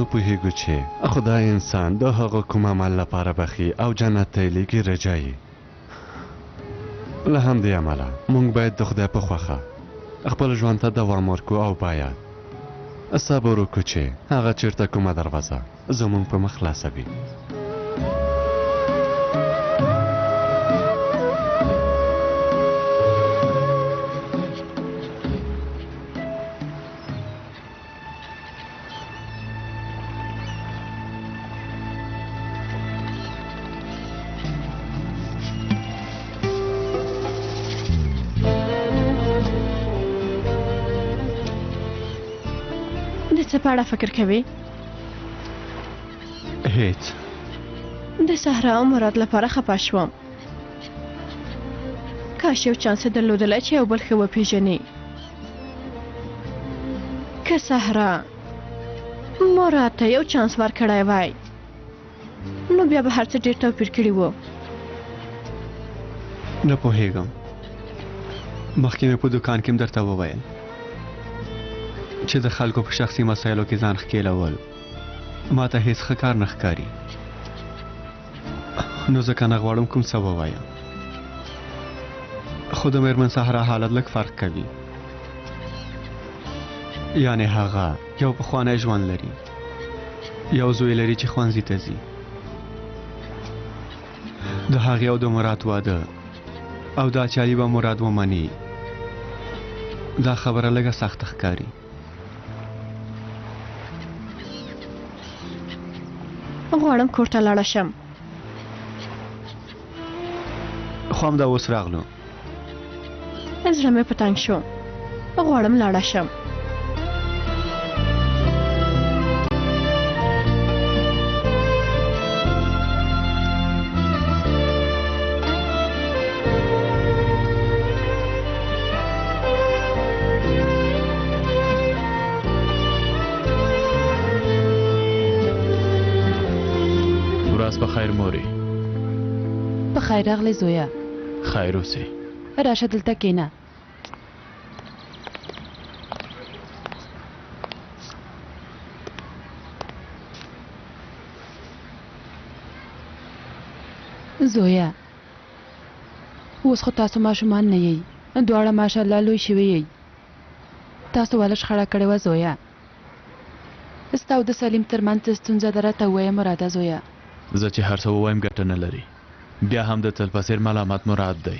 نه پوهیږو چې خدای انسان د هغه کوم عمل لپاره بخي او جنت ته لیږي رجایي. له همدې امله موږ باید د خدای په خوښه خپل ژوند ته دوام ورکړو او باید صبر وکړو چې هغه چیرته کومه دروازه زموږ په مخ خلاصه وي. څه په اړه فکر کوي؟ هیڅ. د صحرا او مراد لپاره خفه شوم. کاش یو چانس درلودلی چې یو بل ښه وپېژني. که صحرا مراد ته یو چانس ورکړی وای نو بیا به هر څه ډېر توپیر کړي وو. نه پوهېږم. مخکې مې په دوکان کې هم درته وویل چې د خلکو په شخصي مسایلو کې ځان ښکېلول ما ته هیڅ ښه کار نه ښکاري. نو ځکه نه غواړم کوم څه ووایم. خو د میرمن صحرا حالت لږ فرق کوي. یعنې هغه یو پخوانی ژوند لري، یو زوی لري چې ښوونځي ته ځي. د هغې او د مراد واده او دا چې علي به مراد ومني، دا خبره لږه سخته ښکاري. غواړم کور ته لاړه شم. خو همدا اوس راغلو. زړه مې په تنګ شو. غواړم لاړه شم. بخیر موري. بخیر راغلی زویا. خیر اوسې. راشه دلته کېنه. زویا اوس خو تاسو ماشومان نه یئ، دواړه ماشاءالله لوی شوي یئ. تاسو ولې شخړه کړې وه زویا؟ ستا او د سلیم ترمنځ څه ستونزه ده راته ووایه مراده زویا. زه چې هر څه ووایم ګټه نه لري، بیا هم د تل په څېر ملامت مراد دی.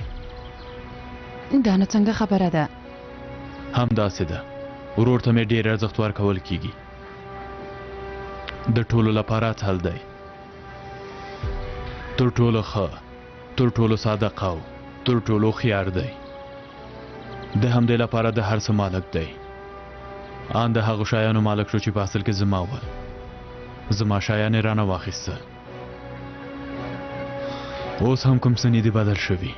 دا نو څنګه خبره ده؟ همداسې ده. ورور ته مې ډېر ارزښت ورکول کېږي. د ټولو لپاره حل دی. تر ټولو ښه، تر ټولو صادق او تر ټولو هوښیار دی. د همدې لپاره د هر څه مالک دی. ان د هغو شیانو مالک شو چې په اصل کې زما ول. زما شیان یې رانه واخیسته. اوس هم کوم څه نه دي بدل شوي.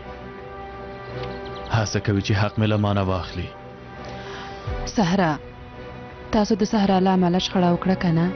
هڅه کوي چې حق مې له مانه واخلي. صحرا تاسو د صحرا له امله شخړه وکړه که نه؟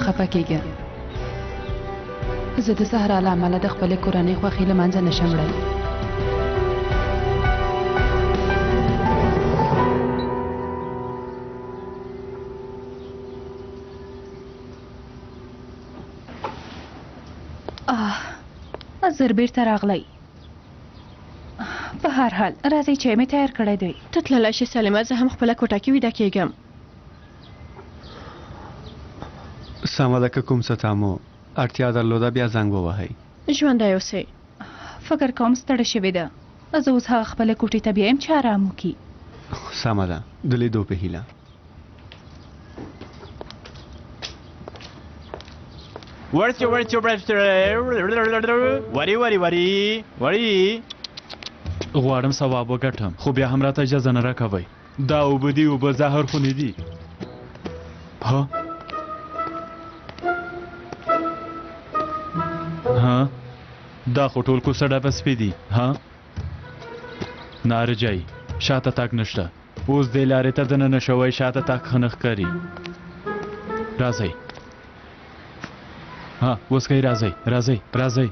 خفه کېږه. زه د صحرا له امله د خپلې کورنۍ خوښي له منځه نشم وړی. زر بیرته راغلی. په هر حال راځئ چای مې تیار کړی دی. ته تللی شې سلیمه، زه هم خپله کوټه کې ویده کېږم. سمه ده که کوم څه ته مو اړتیا درلوده بیا زنګ ووهئ. ژوندی اوسئ. فکر کوم ستړې شوې ده. زه اوس هغه خپلې کوټې ته بیایم چې ارام وکړي. سمه ده، د لیدو په هیله. ورچې وری غواړم ثواب وګټم، خو بیا هم راته اجازه نه راکوئ. دا اوبه دي اوبه زهر خو نه دي ها ها دا خو ټول کوڅه ډبه سپي دي ها نارجایي شاته تاک نشته اوس دې لارې ته دننه شوی شاته تاک ښه نه ښکاري راځئ ها اوس کوي راځئ راځئ راځئ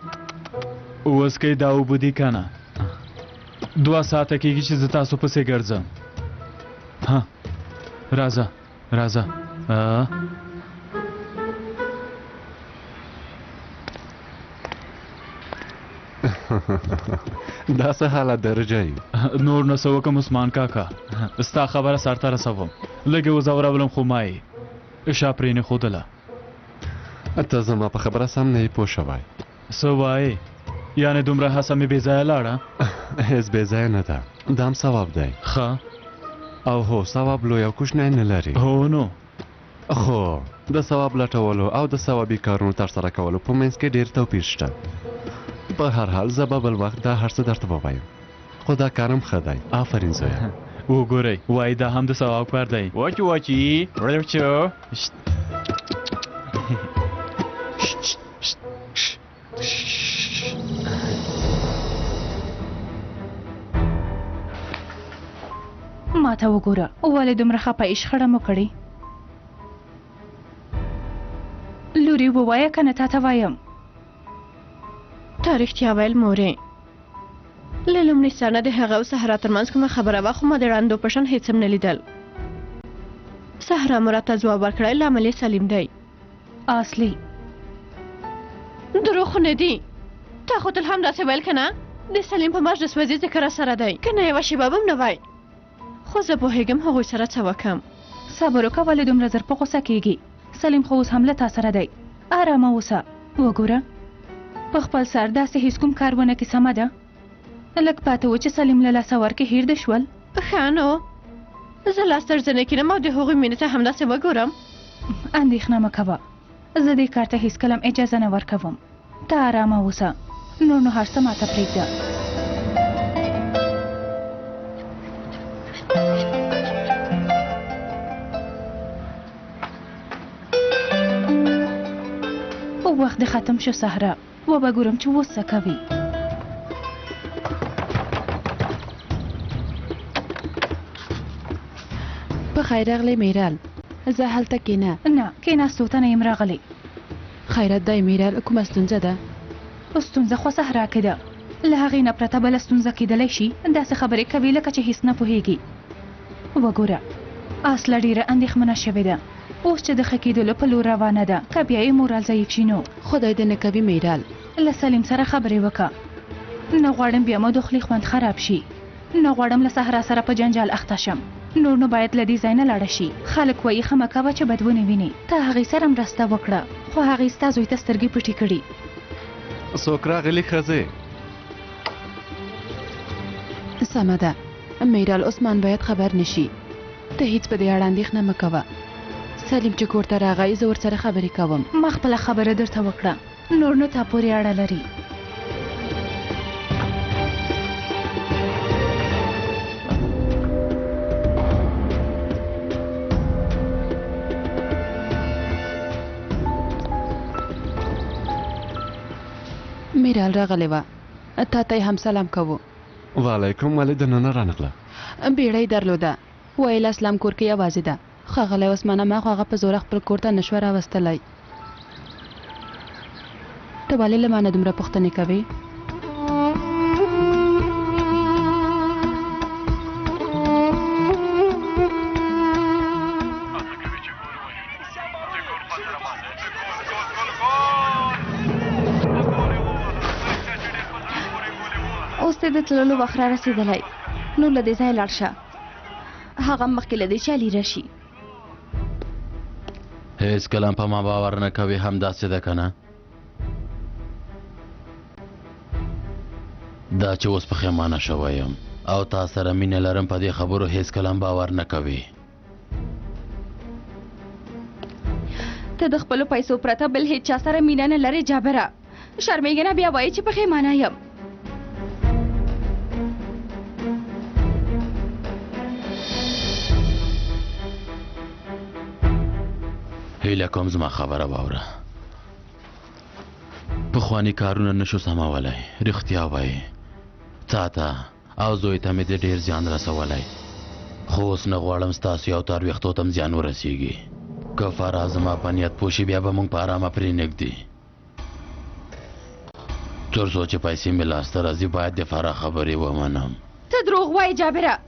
اوس کوي دا اوبه دي که نه 2 ساعته کېږي چې زه تاسو پسې ګرځم ها راځه راځه دا څه حالت دی رجایي نور نه څه وکړم عثمان کاکا ستا خبره سرته رسوم لږ یې وځورولم خو ما یې شا پرې نه ښودله ته زما په خبره سم نه یې پوه شوی څه وایې یعنې دومره هڅه مې بې ځایه لاړه هېڅ بې ځایه نه ده دا هم ثواب دی ښه او هو ثواب لوی او کوچنی نه لري هو نو خو د ثواب لټولو او د ثوابي کارونو ترسره کولو په منځ کې ډېر توپیر شته په هر حال زه به بل وخت دا هر څه درته ووایم خو دا کار هم ښه دی آفرین زویه وګورئ وایي دا هم د ثواب کار دی واچي واچي ورچو ما ته وګوره ولې دومره خپه شخړه مو کړې لورې ووایه که نه تا ته وایم تا رښتیا ویل مورې له لومړي سره د هغه او سهرا ترمنځ کومه خبره وه خو ما د ړندو په شان هېڅ هم نه لیدل سهرا مو راته ځواب ورکړی لامل یې سلیم دی اصلي دروغ خو نه دي تا خو تل هم داسې ویل که نه د سلیم په مجلس وځي ځکه راسره دی که نه یوه شېبه به هم نه وای خو زه پوهېږم هغوی سره څه وکړم صبر وکړه ولې دومره زر په غوسه کېږي سلیم خو اوس هم له تا سره دی ارامه اوسه وګوره په خپل سر داسې هیڅ کوم کار ونه کړي سمه ده لږ پاته و چې سلیم له لاسه ورکې هیر دې شول ښه نو زه لاس ترزنه کړم او د هغوی مینې ته همداسې وګورم اندېښنه مه کوه زه دې کار ته هیڅکله هم اجازه نه ورکوم ته ارامه اوسه نور نو هر څه ماته پرېږده وخت دې ختم شو سهرا و به ګورم چې اوس څه کوي په خیر راغلی میرال زه هلته کېنه نه کېناستو ته نه یم راغلی خیرت دی میرال کومه ستونزه ده ستونزه خو سهرا کې ده له هغې نه پرته بله ستونزه کېدلی شي داسې خبرې کوي لکه چې هیڅ نه پوهېږي وګوره اصله ډېره اندېښمنه شوې ده اوس چې د ښه کېدلو په لور روانه ده که بیا یې مورال ضعیف شي نو خدای دې نه کوي میرال له سلیم سره خبرې وکړه نه غواړم بیا مو د خولې خوند خراب شي نه غواړم له سهرا سره په جنجال اخته شم نور نو باید له دې ځای نه لاړه شي خلک وایي ښه مه کوه چې بد ونه ویني ته هغې سره مرسته وکړه خو هغې ستا زوی ته سترګې پټې کړي څوک راغلي ښځې سمه ده میرال عثمان باید خبر نشي ته هیڅ په دې اړه اندېښنه مه کوه سلیم چې کور ته راغی زه ورسره خبرې کوم ما خپله خبره درته وکړه نور نو تا پورې اړه لري میرال راغلی وه تا ته یې هم سلام کوو وعلیکم ولې دننه رانغله بیړۍ درلوده ویل اسلام کور کې یوازې ده ښاغلی عثمانه ما خو هغه په زوره خپل کور ته نشوه راوستلی ته ولې له ما نه دومره پوښتنې کوې اوس دې د تللو وخت را رسېدلی نو له دې ځایه لاړ شه هغه مخکې له دې چې علي راشي هیڅ کلام په ما باور نه کوي همداسې ده که نه دا چې اوس پښیمانه شوی یم او تا سره مینه لرم په دې خبرو هیڅ کلام باور نه کوي ته د خپلو پیسو پرته بل هیڅ چا سره مینه نه لرې جابره شرمېږې نه بیا وایې چې پښیمانه یم هیله کوم زما خبره واوره. پخواني کارونه نشو سمولی. رښتیا وایې تا ته او زوی ته مې د ډېر زیان رسولی، خو اوس نه غواړم ستاسو یو تار ویښتو ته م زیان ورسیږي. که فرا زما په نیت پوه شي بیا به موږ په ارامه پرېنږدي. تر څو چې پیسې مې لاسته راځي باید د فرا خبرې ومنم. ته دروغ وایې جابره،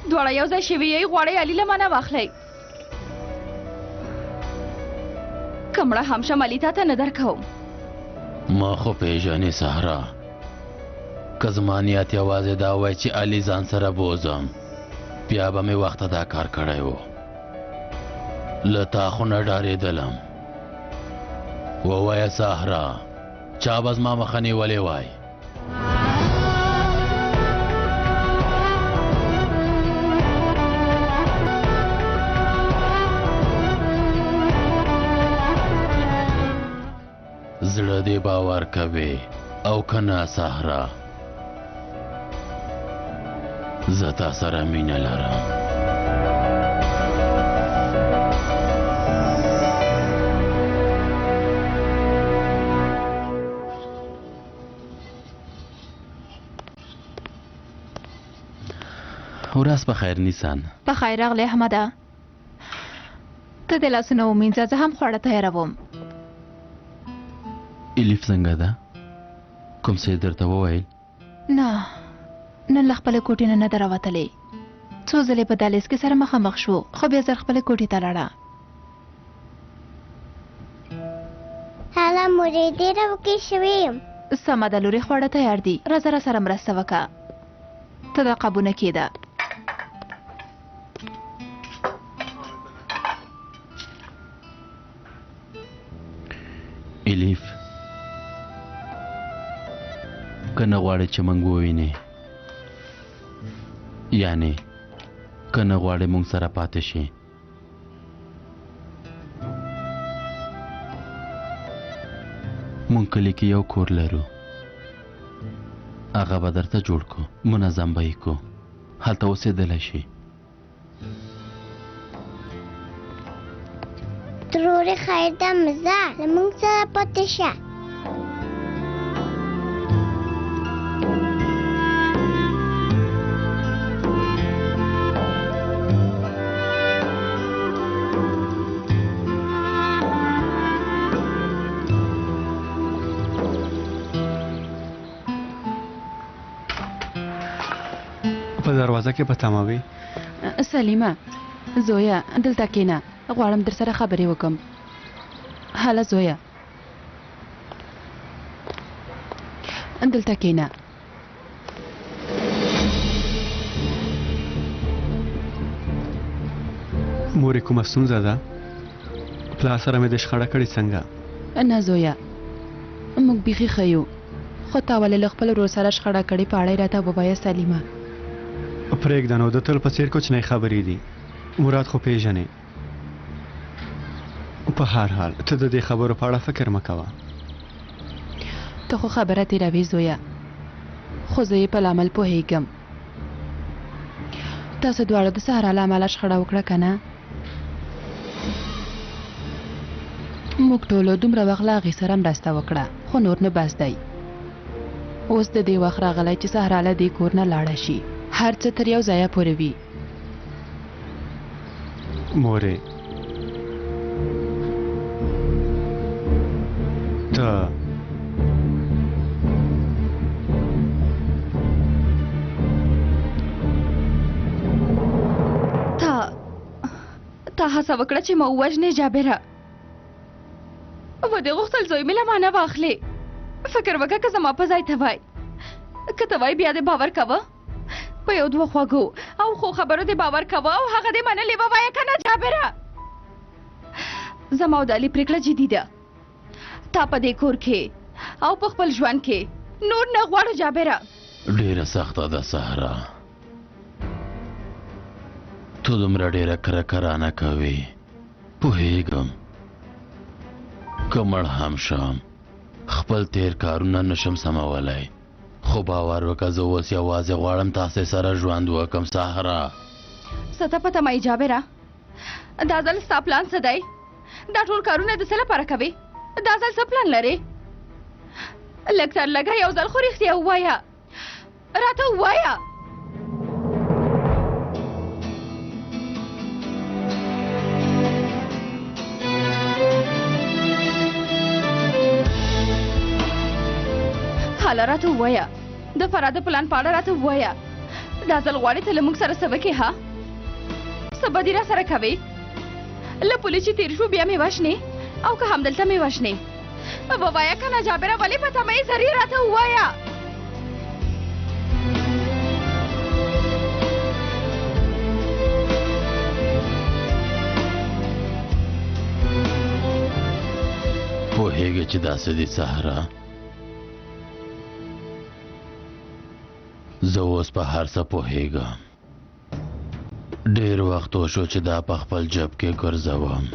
دواړه یو ځای شوي یې، غواړئ علي له مانه واخلئ. که مړه هم شم علي تا ته نه درکوم. ما خو پیژنې سهرا، که زما نیت یوازې دا وای چې علي ځان سره بوځم بیا به مې وخته دا کار کړی و. له تا خو نه ډارېدلم. ووایه سهرا، چا به زما مخه نیولې وای؟ زړه دې باور کوي او که نه سهرا، زه تا سره مینه لرم. ورځ په خیر نیسان. په خیر راغلی احمده. ته د لاسونه ومینځه، زه هم خواړه تیاروم. الیف څنګه ده؟ کوم څه یې درته وویل؟ نه، نن له خپلې کوټې نه ده راوتلې. څو ځلې په دهلیز کې سره مخامخ شو، خو بیا زر خپلې کوټې ته لاړه. هله مورې ډېره وږې شوې یم. سمه ده لورې، خواړه تیار دي، راځه راسره مرسته وکړه. ته دا قابونه کېده. الیف، که نه غواړې چې موږ ووینې، یعنې که نه غواړې موږ سره پاتې شي، موږ کلي کې یو کور لرو، هغه به درته جوړ کو، منظم به یې کو، هلته اوسېدلی شي. ترورې خیر ده مزه له موږ سره پاتې شه. په دروازه کې به تماوي. سلیمه، زویا دلته کېنه، غواړم در سره خبرې وکم. هله زویا، دلته کېنه. مورې کومه ستونزه ده؟ پلار سره مې د شخړه کړې څنګه؟ نه زویا، موږ بیخي ښه یو، خو تا ولې له خپل ورور سره شخړه کړې په اړه یې راته ووایه سلیمه. پرېږده نو، د تل په څېر کوچنۍ خبرې دي. مراد خو پیژنې. په هر حال ته د دې خبرو په اړه فکر مه کوه. ته خو خبره تېروې زویا، خو زه یې په لامل پوهېږم. تاسو دواړو د سهارا له امله شخړه وکړه که نه؟ موږ ټولو دومره وخت له هغې سره مرسته وکړه، خو نور نه بس دی. اوس د دې وخت راغلی چې سهارا له دې کور نه لاړه شي، هر څه تر یو ځایه پورې وي. مورې، ته تا هڅه وکړه چې ما ووژنې جابره. ودې غوښتل زوی مې له مانه واخلې. فکر وکړه که زما په ځای ته وای، که ته وای بیا دې باور کوه. په یو دوه خوږو او خو خبرو دې باور کوه او هغه دې منلې ووایه که نه جابره. زما او د علي پرېکړه جدي ده. تا په دې کور کې او په خپل ژوند کې نور نه غواړو جابره. ډېره سخته ده سهرا، ته دومره ډېره کرکرانه کوې. پوهېږم که مړ هم شم خپل تیر کارونه نشم سمولی، خو باور وکړه زه اوس یوازې غواړم تاسې سره ژوند وکړم سهرا. څه ته پته مه یې جابره، دا ځل ستا پلان څه دی؟ دا ټول کارونه د څه لپاره کوې؟ دا ځل څه پلان لرې؟ لږ تر لږه یو ځل خو رښتیا ووایه، راته ووایه. حالا راته ووایه، د فراد پلان په اړه راته ووایه. دا ځل غواړې ته له موږ سره څه وکړې ها؟ څه بدي را سره کوې؟ له پولې چې تېر شو بیا مې وژنې او که همدلته مې وژنې. ووایه که نه جابره ولې په تمه یې ذریعې راته ووایه. پوهېږې چې داسې دي سهرا، زه اوس په هر څه پوهېږم. ډېر وخت وشو چې دا په خپل جب کې ګرځوم.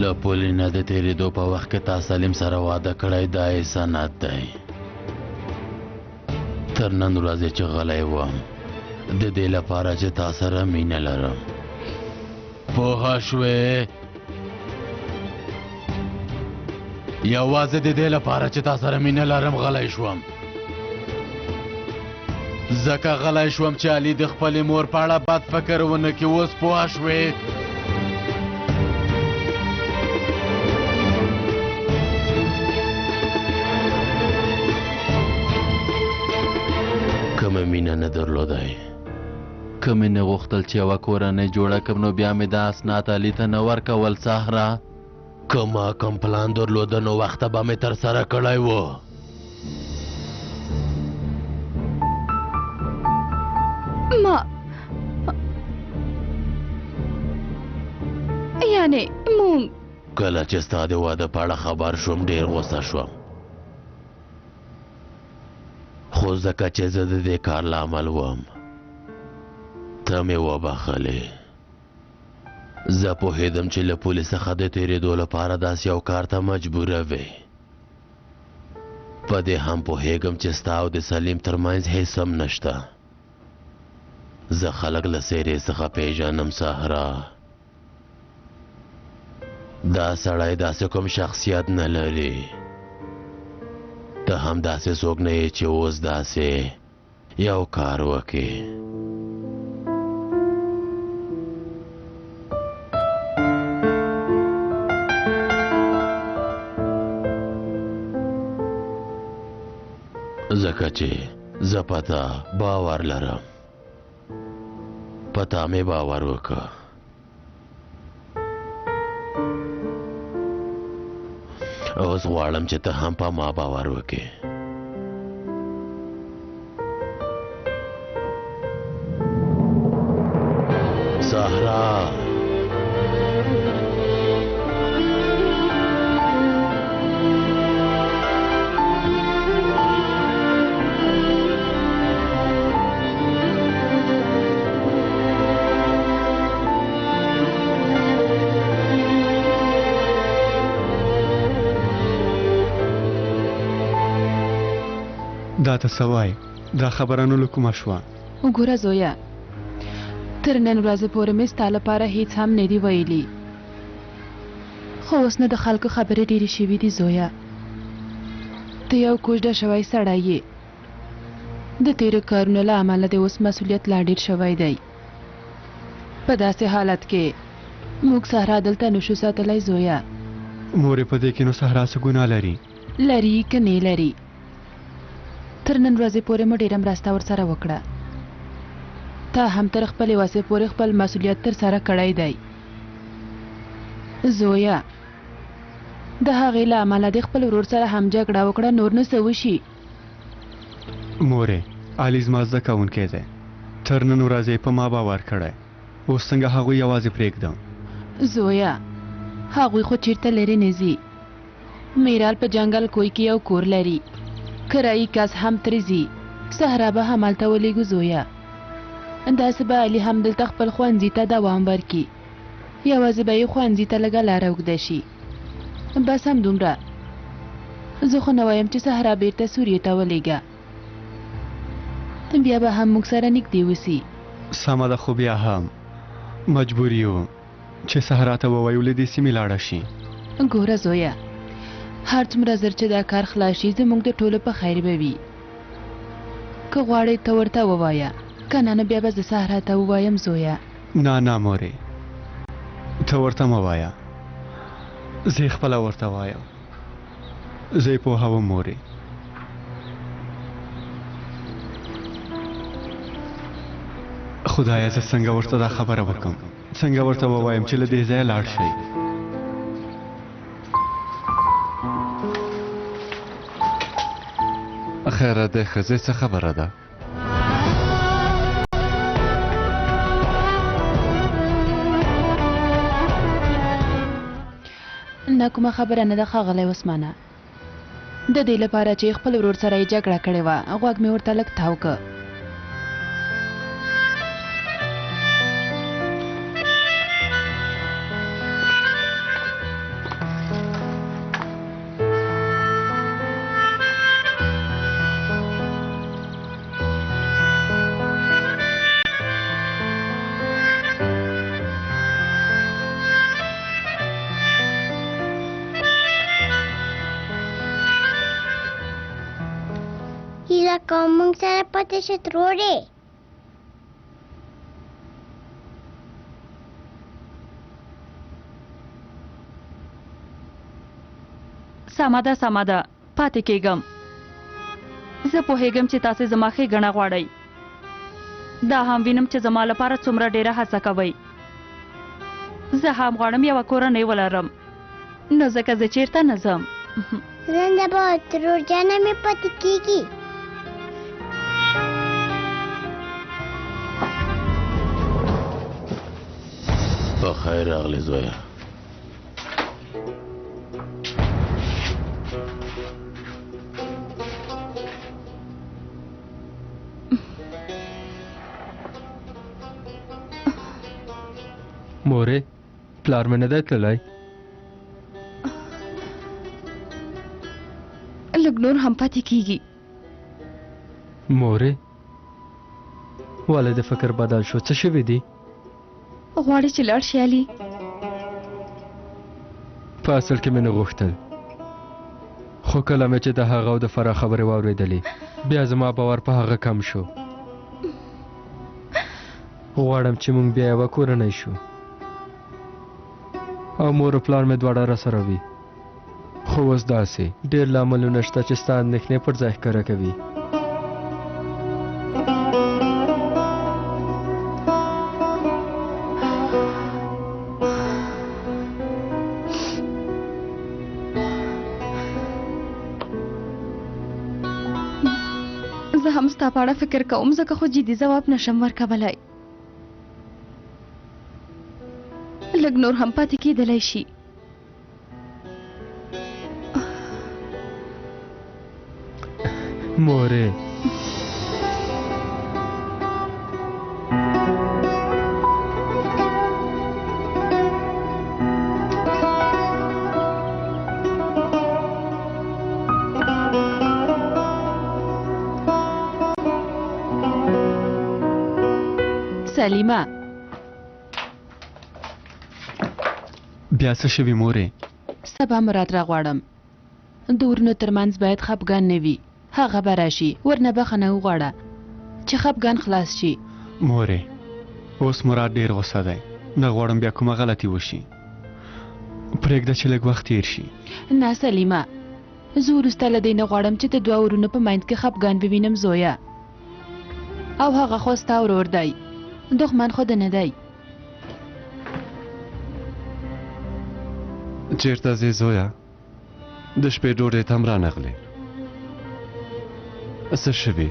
له پولې نه د تېرېدو په وخت کې تا سلیم سره واده کړی، دا احسانات دی. تر نن ورځې چې غلی وم د دې لپاره چې تا سره مینه لرم. پوه شوې؟ یوازې د دې لپاره چې تا سره مینه لرم غلی شوم. ځکه غلی شوم چې علي د خپلې مور په اړه بد فکر ونه کړي. اوس پوه شوې؟ کومه مینه نه درلودی، که مې نه غوښتل چې یوه کورنۍ جوړه کړم نو بیا مې دا اسناد علي ته نه ورکول سهرا. که ما کوم پلان درلوده نو وخته به مې ترسره کړی و. ما یعنې مونږ کله چې ستا د واده په اړه خبر شوم ډېر غوسه شوم، خو ځکه چې زه د دې کار لامل وم ته مې وبخلې. زه پوهېدم چې له پولې څخه د تېرېدو لپاره داسې یو کار ته مجبوره وې. په دې هم پوهېږم چې ستا او د سلیم ترمنځ هېڅ هم نشته. زه خلک له څېرې څخه پېژنم سهرا. دا سړی داسې کوم شخصیت نه لري. ته هم داسې څوک نه یې چې اوس داسې یو کار وکړي. ځکه چې زه په تا باور لرم. په تا مې باور وکړه. اوس غواړم چې ته هم په ما باور وکړې. سهرا دا ته څه وایې؟ دا خبره نو له کومه شوه؟ وګوره زویه، تر نن ورځې پورې مې ستا لپاره هیڅ هم نه دي ویلي، خو اوس نه د خلکو خبرې ډېرې شوي دي زویه. ته یو کوژده شوی سړی یې. د تېرو کارونو له امله د اوس مسؤلیت لا ډېر شوی دی. په داسې حالت کې موږ سهرا دلته نشو ساتلی زویه. مورې په دې کې نو سهرا څه ګناه لري؟ لري که نه لري، تر نن ورځې پورې مو ډېره مرسته ورسره وکړه. تا هم تر خپلې وسې پورې خپل مسؤلیت ترسره کړی دی. زویه، د هغې له امله د خپل ورور سره هم جګړه وکړه، نور نه څه وشي. مورې، علي زما زده کوونکی دی. تر نن ورځې په ما باور کړی. اوس څنګه هغوی یوازې پرېږدم؟ زویه، هغوی خو چېرته لرې نه ځي. میرال په جنګل کوی کې یو کور لري. کرایي کس هم ترې ځي. سهرا به همالته ولیږو زویه. داسې به علي هم دلته خپل ښوونځي ته دوام ورکړي. یوازې به یې ښوونځي ته لږه لاره اوږده شي. بس هم دومره. زه خو نه وایم چې صحرا بیرته سوریې ته ولېږه، بیا به هم موږ سره نږدې وسي. سمه ده، خو بیا هم مجبور یو چې صحرا ته ووایو له دې سیمې لاړه شي. ګوره زویه، هر څومره ژر چې دا کار خلاص شي زموږ د ټولو په خیر به وي. که غواړې ته ورته ووایه، که نه بیا به زه صحرا ته ووایم زویه. نه مورې، ته ورته مه وایه، زه یې خپله ورته وایم. زه یې پوهوم مورې. خدایه زه څنګه ورته دا خبره وکړم، څنګه ورته ووایم چې له دې ځایه لاړ شئ. خیره د ښځې څه خبره ده؟ نه کومه خبره نه ده ښاغلی عثمانه. د دې لپاره چې خپل ورور سره یې جګړه کړې وه، غوږ مې ورته لږ تاو که. هیله کوم موږ سره پاتې شې ترورې. سمه ده پاتې کېږم. زه پوهېږم چې تاسې زما ښېګڼه غواړئ. دا هم وینم چې زما لپاره څومره ډېره هڅه کوئ. زه هم غواړم یوه کورنۍ ولرم، نو ځکه زه چېرته نه ځم. زنده باد ترور جانه مې پاتې کېږي. په خیر راغلې زویه. مورې، پلار مې نه دی تللی؟ لږ نور هم پاتې کېږي. مورې، ولې د فکر بدل شو؟ څه شوي دي؟ غواړې چې لاړ شې علي؟ په اصل کې مې نه غوښتل، خو کله مې چې د هغه او د فرح خبرې واورېدلې، بیا زما باور په هغه کم شو. غواړم چې موږ بیا یوه کورنۍ شو او مور او پلار مې دواړه راسره وي. خو اوس داسې ډېر لاملونه شته چې ستا اندېښنې پر ځای ښکاره کوي. زه هم ستا په اړه فکر کوم، ځکه خو جدي ځواب نشم ورکولی. لږ نور هم پاتې کېدلی شي. مورې، سلیمه، بیا څه شوي مورې؟ سبا مراد را غواړم. د ورونو ترمنځ باید خفګان نه وي. هغه به راشي، ورنه بخښنه وغواړه چې خفګان خلاص شي. مورې، اوس مراد ډېر غوسه دی، نه غواړم بیا کومه غلطي وشي. پرېږده چې لږ وخت تېر شي. نه سلیمه، زه وروسته له دې نه غواړم چې د دوه ورونو په منځ کې خفګان ووینم زویه. او هغه خو ستا ورور دی، دښمن خو د نه دی. چیرته ځې زویه؟ د شپې ډوډۍ ته هم رانغلې. څه شوي؟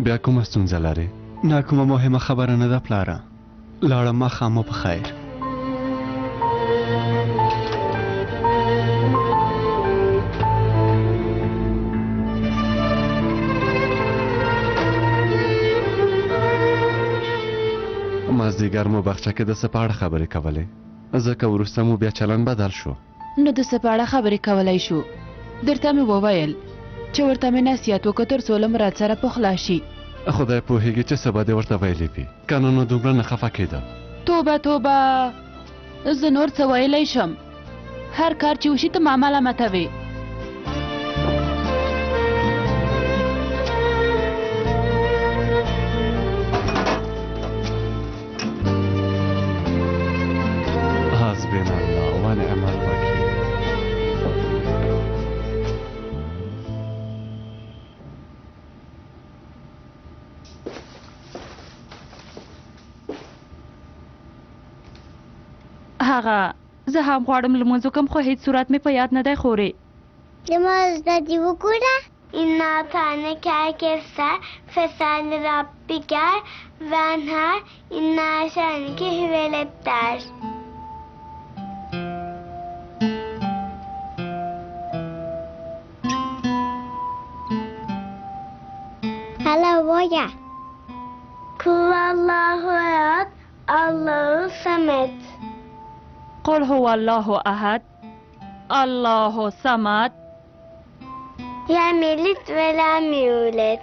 بیا کومه ستونزه لرې؟ نه کومه مهمه خبره نه ده پلاره، لاړم ماښام مو په خیر. مازدیګر مو باغچه کې د څه په اړه خبرې کولې، ځکه وروسته مو بیا چلن بدل شو. نو د څه په اړه خبرې کولی شو. درته مې وویل چې ورته مې نصیحت وکړ تر څو له مراد سره پخلا شي. خدای پوهېږي چې څه به دې ورته ویلي وي، که نه نو دومره نه خفه کېده. توبه توبه، زه نور څه ویلی شم؟ هر کار چې وشي ته ما ملامتوې. حسبنا الله ونعم الوکیل. هغه زه هم غواړم لمونځ وکړم خو هیڅ صورت مې په یاد نه دی خورې. نماز دادی وگوره اینا تانه که فسال ربیگر ونها اینا شانی که هولبتر. هلا بایا کل الله احد الله صمد. قل هو الله احد الله صمد. لم يلد ولم يولد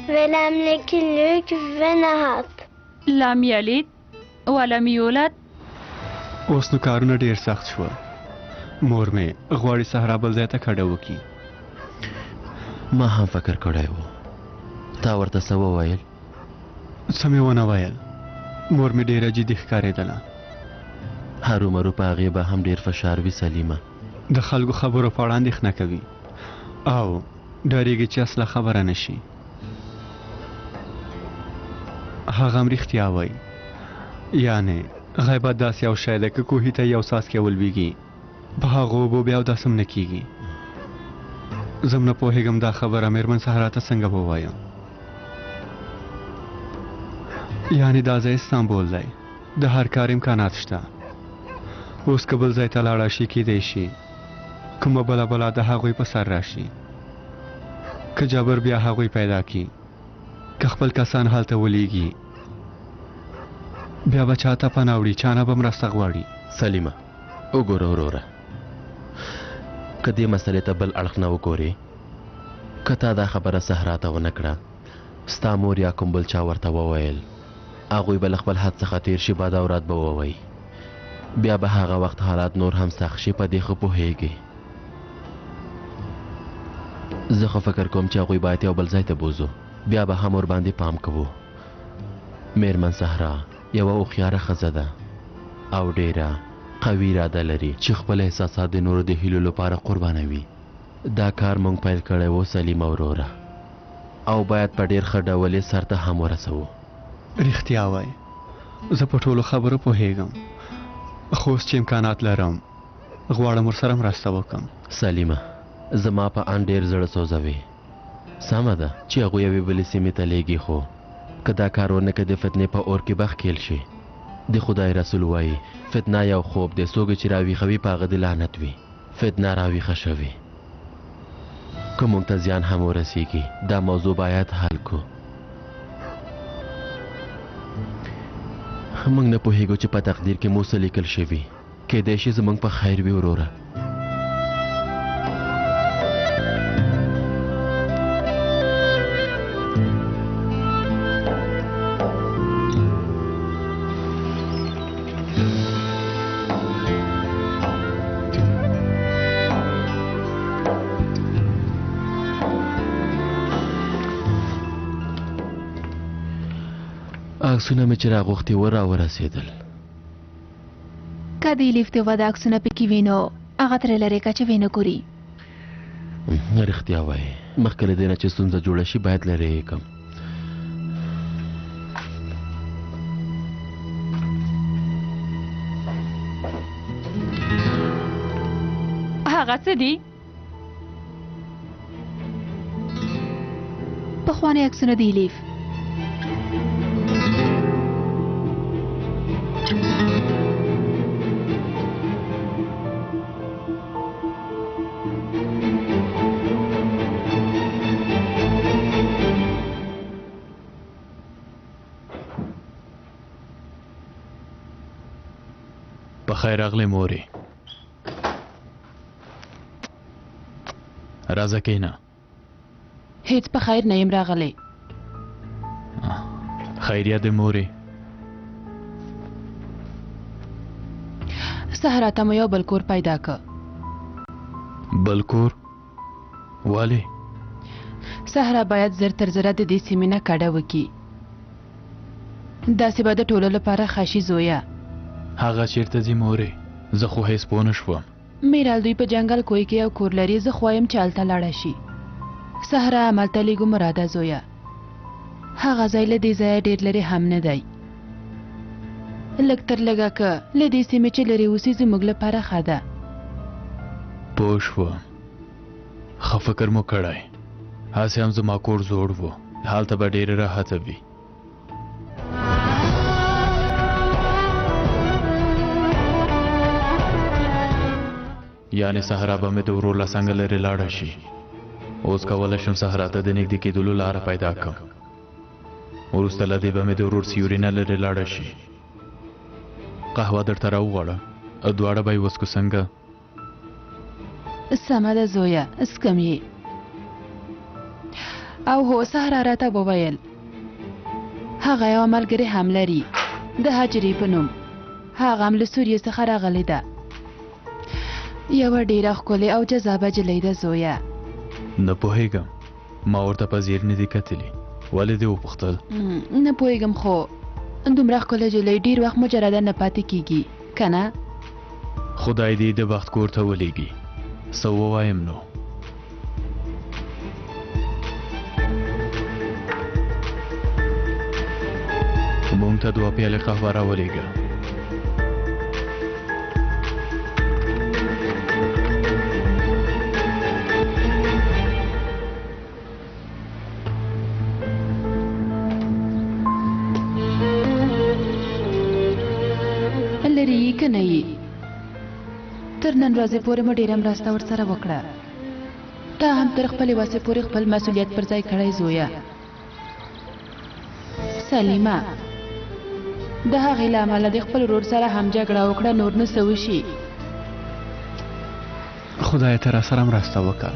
ولم يكن له كفوا احد. لم یلد ولم یولد. اوس نو کارونه ډیر سخت شول. مور مې غواړي صحرا بل ځای ته کډه وکړي. ما هم فکر کړی و. تا ورته څه وویل؟ څه مې ونه ویل. مور مې ډیره جدي ښکارېدله. هرومرو په هغې به هم ډیر فشار وي سلیمه. د خلکو خبرو په اړه اندېښنه کوي او ډارېږي چې اصله خبره نشي. هغه هم رښتیا وایي، یعنې غیبت داسې یو شی دی که کوهي ته یو څاڅکی ولویږي په هغو اوبو بیا اودس هم نه کېږي. زه هم نه پوهېږم دا خبره مېرمن صحرا ته څنګه ووایم. یعنې دا ځای استانبول دی، د هر کار امکانات شته. اوس که بل ځای ته لاړه شي کیدی شي کومه بله د هغوی په سر راشي، که جابر بیا هغوی پیدا کړي، که خپل کسان هلته ولیږي بیا به چاته پناه وړي، چا نه به مرسته غواړي. سلیمه وګوره وروره، که دې مسلې ته بل اړخ نه وګورې، که تا دا خبره صحرا ته ونه کړه، ستا مور یا کوم بل چا ورته وویل، هغوی به له خپل حد څخه تیر شي، بد او رد به ووایي، بیا به هغه وخت حالات نور هم سخت شي. په دې ښه پوهېږي. زه خو فکر کوم چې هغوی باید یو بل ځای ته بوزو، بیا به هم ورباندې پام کوو. مېرمن صحرا یوه هوښیاره ښځه ده او ډېره قوي اراده لري چې خپل احساسات د نورو د هیلو لپاره قربانوي. دا کار موږ پیل کړی و سلیمه وروره، او باید په ډېر ښه ډول یې سر ته هم ورسوو. رښتیا وایي، زه په ټولو خبرو پوهېږم، خو اوس چې امکانات لرم غواړم ورسره مرسته وکړم. سلیمه زما په ان ډېر زړه سوځوي. سمه ده چې هغوی یوې بلې سیمې ته لیږي، خو که دا کار ونه کړي د فتنې په اور کې به ښکېل شي. د خدای رسول وایي فتنه یو خوب دی، څوک چې راویښوي په هغه د لعنت وي. فتنه راویښه شوې، که موږ ته زیان هم ورسیږي دا موضوع باید حل کو. موږ نه پوهېږو چې په تقدیر کې مو څه لیکل شوي، کیدای شي زموږ په خیر وي وروره. عکسونه مې چې راغوښتي و راورسېدل. که دې لیفټ و د عکسونه پکې وینو هغه ترې لرې که چې وینه ګوري. رښتیا وایي، مخکې له دې نه چې ستونزه جوړه شي باید لرې یې کړم. هغه څه دي؟ پخواني عکسونه دي لیف. بخیر راغلی مورې. راځه کېنه. هیڅ په خیر نه یم راغلی. خیریه د مورې. سهرا ته مو یو بل کور پیدا که. بل کور؟ ولې؟ سهرا باید زر تر زره د دې سیمې نه کډه وکړي. داسې به د ټولو لپاره ښه شي زویه. هغه چیرته ځي مورې؟ زه خو هیڅ پوه نه شوم. میرال دوی په جنګل کوی کې یو کور لري. زه خو وایم چې هلته لاړه شي. سهرا همالته لیږو مراده زویه. هغه ځای له دې ځایه ډېر لرې هم نه دی. لږ تر لږه که له دې سیمې چې لرې اوسي زموږ لپاره ښه ده. پوه شوم. ښه فکر مو کړی. هسې هم زما کور زوړ و. هلته به ډېرې راحته وي. یعنې صحرا به مې د ورور له څنګه لرې لاړه شي. اوس کولی شم صحرا ته د نږدې کېدلو لاره پیدا کړم. وروسته له دې به مې د ورور سیوري نه لرې لاړه شي. قهوه درته راوغواړه. دواړه به یې وڅښو څنګه؟ سمه ده زویه، اسکم یې. او هو سهرا راته وویل هغه یوه ملګرې هم لري د هاجرې په نوم. هغه هم له سوریې څخه راغلې ده. یوه ډېره ښکلې او جذابه جلۍ ده زویه. نه پوهېږم. ما ورته په ځیر نه دي کتلي. ولې دې وپوښتل؟ نه پوهېږم خو دومره ښکلې جلۍ ډېر وخت مجرده نه پاتې کېږي که نه؟ خدای دې د بخت کور ته ولېږي. څه ووایم نو؟ مونږ ته 2 پیالې قهوه راولېږه. لرې یې که نه یې؟ تر نن ورځې پورې مو ډېره مرسته ورسره وکړه. تا هم تر خپلې وسې پورې خپل مسؤلیت پر ځای کړی زویه. سلیمه د هغې له امله د خپل ورور سره هم جګړه وکړه، نور نه څه وشي. خدای ته راسره مرسته وکړه.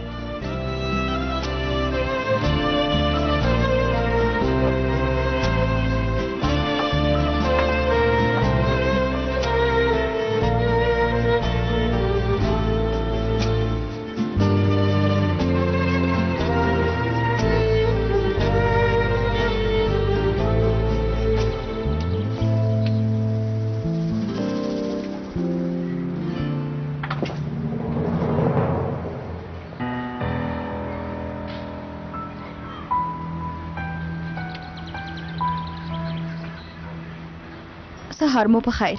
سهار مو په خیر.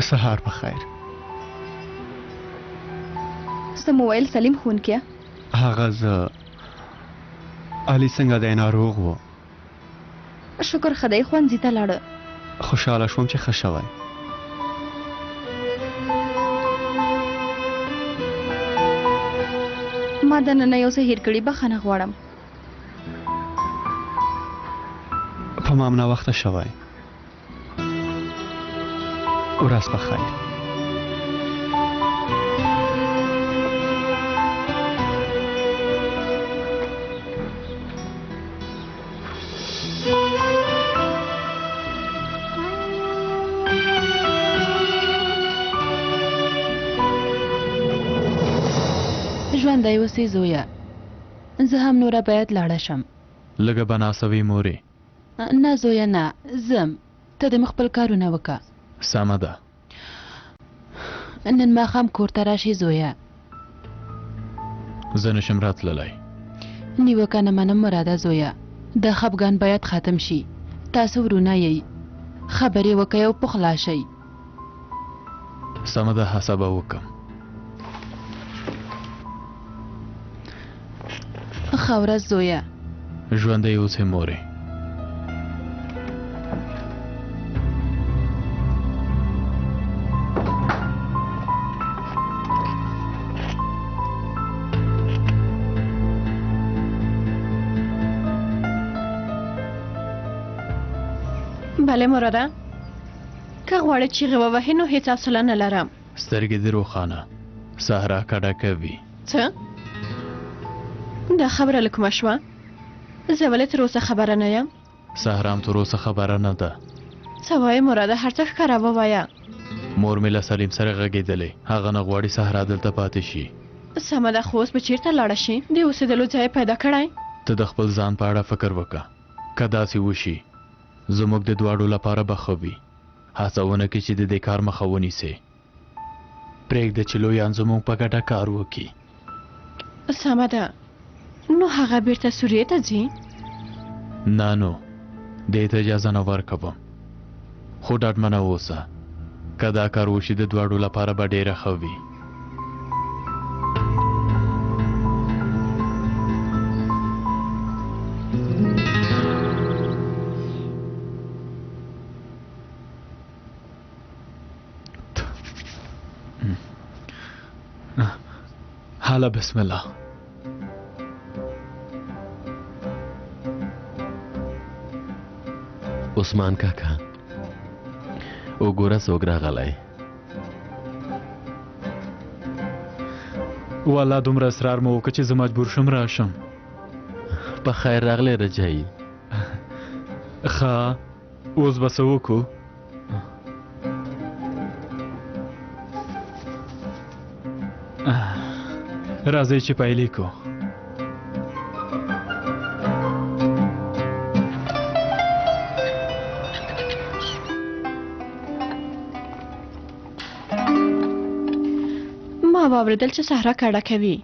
سهار په خیر. څه مو ویل سلیم ښوونکیه؟ هغه زه علي څنګه دی؟ ناروغ و. شکر خدای ښوونځي ته لاړه. خوشحاله شوم چې ښه شوی. ما دننه یو څه هېر کړي، بخښنه غواړم. په ما هم ناوخته شوی. ورځ په خیر. ژوندی اوسې زویه. زه هم نوره باید لاړه شم. لږه به ناسوي مورې. نه زویه نه، ځم. ته د مخ خپل کارونه وکړه. سمه ده. نن ماښام کور ته راشي زویه. زه نشم راتللی. نیوکه نه منم مراده زویه. دا خفګان باید ختم شي. تاسو ورونه یئ. خبرې وکئ او پخلا شئ. سمه ده، هڅه به وکړم. ښه ورځ زویه. ژوندی اوسې مورې. بله مراده، که غواړې چیغې ووهې نو هېڅ حوصله نه لرم. سترګې دې روښانه. صحرا کډه کوي. څه؟ دا خبره له کومه شوه؟ زه ولې تر اوسه خبره نه یم؟ سهرام تر اوسه خبره نه ده. څه وایې مراده؟ هر څه ښکاره ووایه. مور مې له سلیم سره غږېدلې، هغه نه غواړي سهرا دلته پاتې شي. سمه ده، خو اوس به چېرته لاړه شي؟ د اوسېدلو ځای پیدا کړی؟ ته د خپل ځان په اړه فکر وکړه. که داسې وشي زموږ د دواړو لپاره به ښه وي. هڅه ونه کړي چې د دې کار مخه ونیسې. پرېږده چې لویان زموږ په ګډه کار وکړي. سمه ده، نو هغه بیرته سوریې ته ځي؟ نه نو، دې ته اجازه نه ورکوم. خو ډاډمنه اوسه، که دا کار وشي د دواړو لپاره به ډېره ښه وي. حالا بسم الله. عثمان کاکا وګوره څوک راغلی. والله دومره اصرار مو وکړه چې زه مجبور شم راشم. په خیر راغلی رجایي. ښه اوس به څه وکړو؟ راځئ چې پیل یې کړو. ما واورېدل چې صحرا کډه کوي.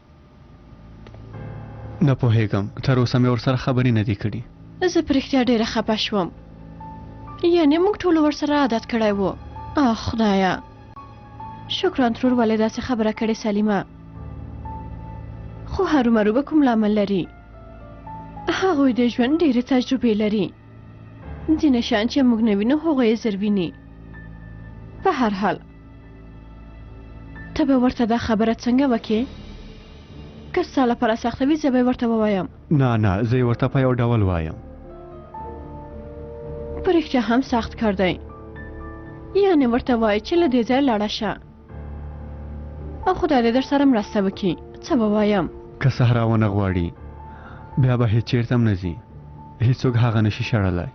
نه پوهېږم، تر اوسه مې ورسره خبرې نه دي کړي. زه په رښتیا ډېره خفه شوم. یعنې موږ ټولو ورسره عادت کړی و. خدایه، شکران ترور ولې داسې خبره کړې سلیمه. خو هرومرو به کوم لامل لري. هغوی د ژوند ډېرې تجربې لري. ځینې شیان چې موږ نه وینو هغوی یې زر ویني. په هر حال ته به ورته دا خبره څنګه وکې؟ که ستا لپاره سخته وي زه به یې ورته ووایم. نه زه یې ورته په یو ډول وایم. په رښتیا هم سخت کار دی. یعنې ورته وایي چې له دې ځایه لاړه شه او خدای دې در سره مرسته وکړي. څه به وایم؟ که صحرا ونه غواړي بیا به هیڅ چېرته هم نه ځي. هیڅوک هغه نشي شړلی.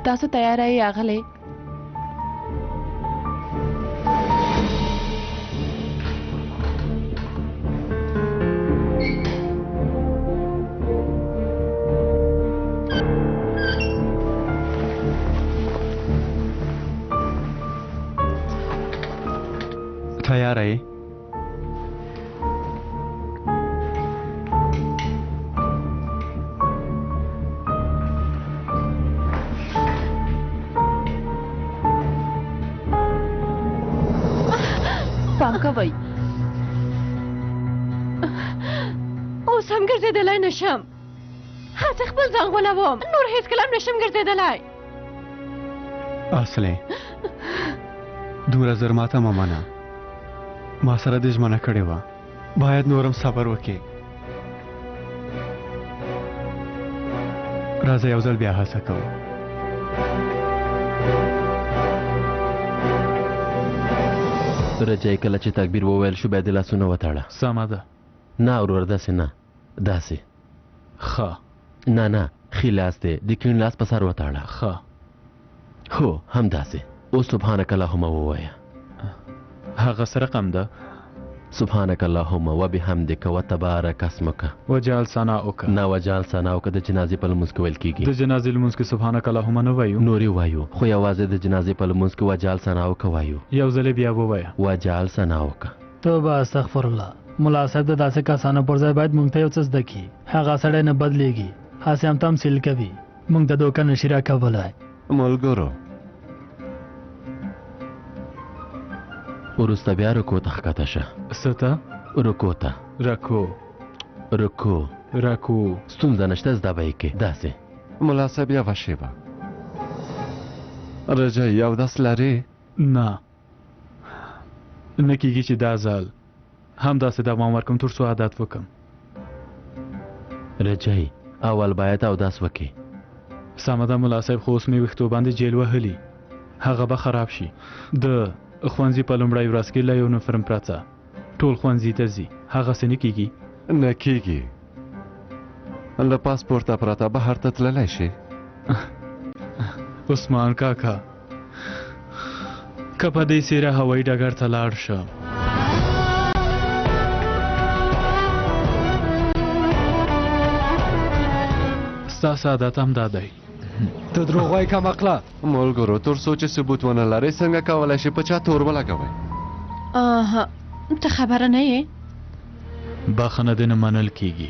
تاسو تیاره یې اغلې؟ تیاره یې؟ پام کوئ. اوس هم ګرځېدلی نشم. هسې خپل ځان غولوم، نور هېڅکله هم نشم ګرځېدلی. اصلې دومره زر ماته مه منه. ما سره دې ژمنه کړې وه، باید نورم صبر وکړې. راځه یو ځل بیا هڅه کوو. رجایي کله چې تکبیر وویل شو بیا دې لاسونه وتړه. سمه ده. نه ورور داسې نه، داسې. ښه نه ښي لاس دی، د کیڼ لاس په سر وتړه. ښه هو همداسې. اوس سبحانک اللهم ووایه. هغه څه رقم ده؟ سبحانک اللهم وبحمدک وتبارک اسمک وجعل ثناؤک. نه وجعل ثناؤک د جنازې په لمونځ کې ویل کېږي. د جنازې لمونځ کې سبحانک اللهم نه وایو؟ نورې وایو، خو یوازې د جنازې په لمونځ کې وجعل ثناؤک وایو. یو ځل بیا ووایه. وجعل ثناؤک. توبه استغفر الله. ملا صاحب د داسې کسانو پر ځای باید موږ ته یو څه زده کړي. هغه سړی نه بدلیږي، هسې هم تمثیل کوي. موږ د دوکه نشي راکولی. ملګرو وروسته بیا رکو ته ښکته شه. څه ته؟ رکو ته. رکو ستونزه نشته، زده به یې کې. داسې ملا صاحب یوه شیبه. رجایي اودس لرې؟ نه کېږي چې دا ځل همداسې دوام ورکړم تر څو عادت وکړم. رجایي اول باید اودس وکړې. سمه ده ملا صاحب، خو اوس مې ویښتو باندې جیل وهلي، هغه به خراب شي. د ښوونځي په لومړۍ ورځ کې له یو نفرم پرته ټول ښوونځي ته ځي هغسې نه کیږي نه کیږي له پاسپورته پرته بهر ته تللی شي عثمان کاکا که په دې څېره هوایي ډګر ته لاړ شم ستاسو عادت هم دا دی ته دروغ وایې کم عقله ملګرو تر څو چې ثبوت ونه لرئ څنګه کولی شي په چا تور ولګوئ ته خبره نه یې بخښنه دې نه منل کیږي